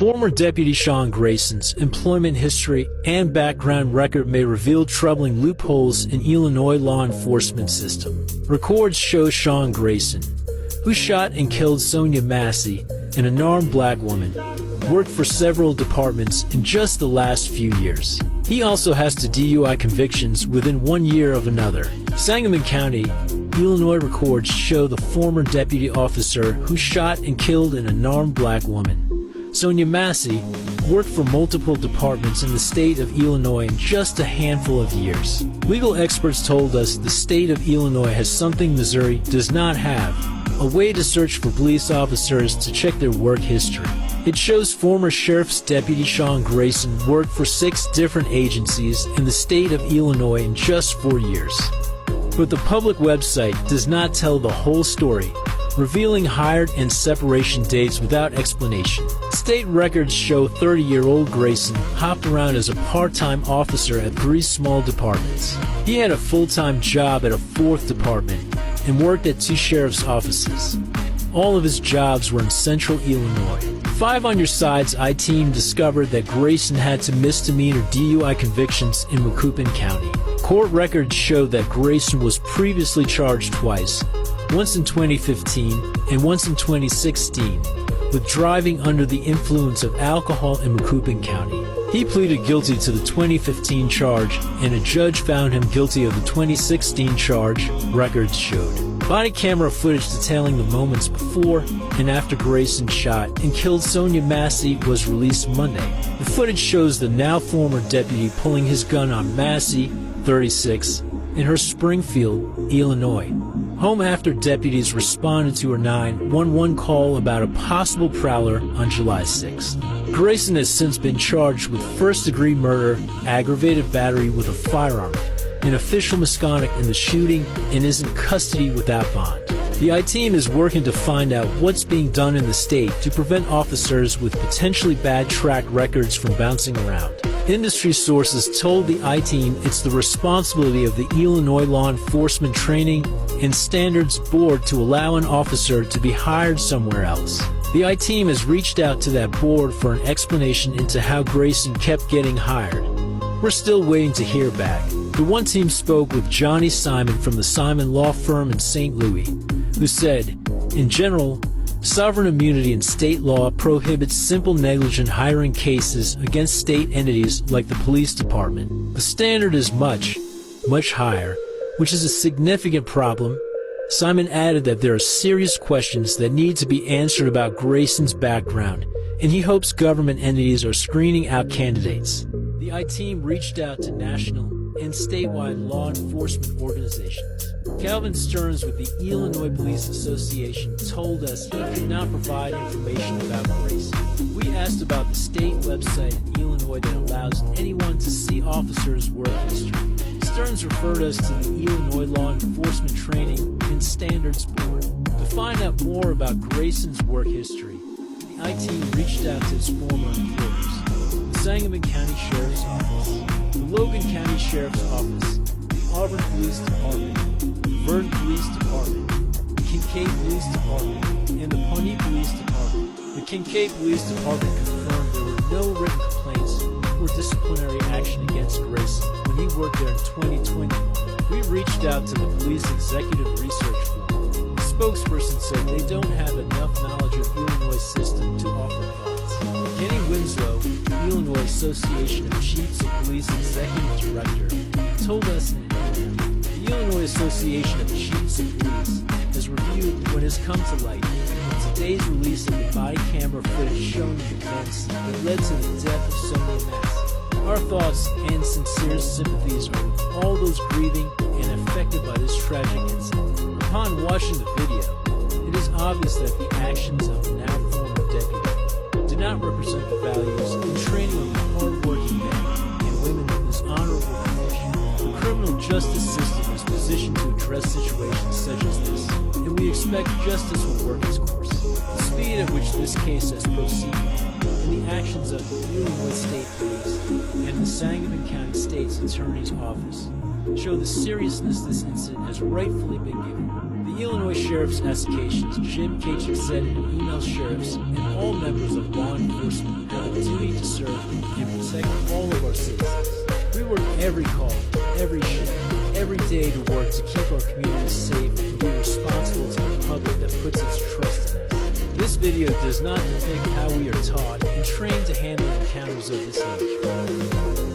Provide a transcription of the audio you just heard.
Former Deputy Sean Grayson's employment history and background record may reveal troubling loopholes in Illinois law enforcement system. Records show Sean Grayson, who shot and killed Sonya Massey, an unarmed black woman, worked for several departments in just the last few years. He also has 2 DUI convictions within 1 year of another. Sangamon County, Illinois records show the former deputy officer who shot and killed an unarmed black woman, Sonya Massey, worked for multiple departments in the state of Illinois in just a handful of years. Legal experts told us the state of Illinois has something Missouri does not have: a way to search for police officers to check their work history. It shows former Sheriff's Deputy Sean Grayson worked for 6 different agencies in the state of Illinois in just 4 years. But the public website does not tell the whole story, revealing hired and separation dates without explanation. State records show 30-year-old Grayson hopped around as a part-time officer at 3 small departments. He had a full-time job at a 4th department and worked at 2 sheriff's offices. All of his jobs were in central Illinois. 5 on Your Side's I-Team discovered that Grayson had 2 misdemeanor DUI convictions in Macoupin County. Court records show that Grayson was previously charged twice, once in 2015 and once in 2016, with driving under the influence of alcohol in Macoupin County. He pleaded guilty to the 2015 charge, and a judge found him guilty of the 2016 charge, records showed. Body camera footage detailing the moments before and after Grayson shot and killed Sonya Massey was released Monday. The footage shows the now former deputy pulling his gun on Massey, 36, in her Springfield, Illinois home after deputies responded to her 911 call about a possible prowler on July 6. Grayson has since been charged with first-degree murder, aggravated battery with a firearm, and official misconduct in the shooting, and is in custody without bond. The I-Team is working to find out what's being done in the state to prevent officers with potentially bad track records from bouncing around. Industry sources told the I-Team it's the responsibility of the Illinois Law Enforcement Training and Standards Board to allow an officer to be hired somewhere else. The I-Team has reached out to that board for an explanation into how Grayson kept getting hired. We're still waiting to hear back. The one team spoke with Johnny Simon from the Simon Law Firm in St. Louis, who said, in general, sovereign immunity in state law prohibits simple negligent hiring cases against state entities like the police department. The standard is much, much higher, which is a significant problem. Simon added that there are serious questions that need to be answered about Grayson's background, and he hopes government entities are screening out candidates. The I-Team reached out to national and statewide law enforcement organizations. Calvin Stearns with the Illinois Police Association told us he could not provide information about Grayson. We asked about the state website in Illinois that allows anyone to see officers' work history. Stearns referred us to the Illinois Law Enforcement Training and Standards Board. To find out more about Grayson's work history, the I-Team reached out to his former employers, the Sangamon County Sheriff's Office, the Logan County Sheriff's Office, the Auburn Police Department, the Vernon Police Department, the Kincaid Police Department, and the Pawnee Police Department. The Kincaid Police Department confirmed there were no written complaints or disciplinary action against Grayson when he worked there in 2020. We reached out to the Police Executive Research Forum. The spokesperson said they don't have enough knowledge of Illinois system to offer advice. Kenny Winslow, Illinois Association of Chiefs of Police Executive Director, told us in an interview, the Illinois Association of Chiefs of Police has reviewed what has come to light in today's release of the body camera footage showing the events that led to the death of Sonya Massey. Our thoughts and sincere sympathies are with all those grieving and affected by this tragic incident. Upon watching the video, it is obvious that the actions of the now former deputy do not represent the values and training of the hard-working men and women of this honorable profession. The criminal justice system is positioned to address situations such as this, and we expect justice will work its course. The speed at which this case has proceeded, and the actions of the Illinois State Police and the Sangamon County State's Attorney's Office show the seriousness this incident has rightfully been given. The Illinois Sheriff's Association's Jim Kachik said in an email sheriffs and all members of law enforcement serve and protect all of our citizens. We work every call, every shift, every day to work to keep our communities safe and be responsible to the public that puts its trust in us. This video does not depict how we are taught and trained to handle encounters of this nature.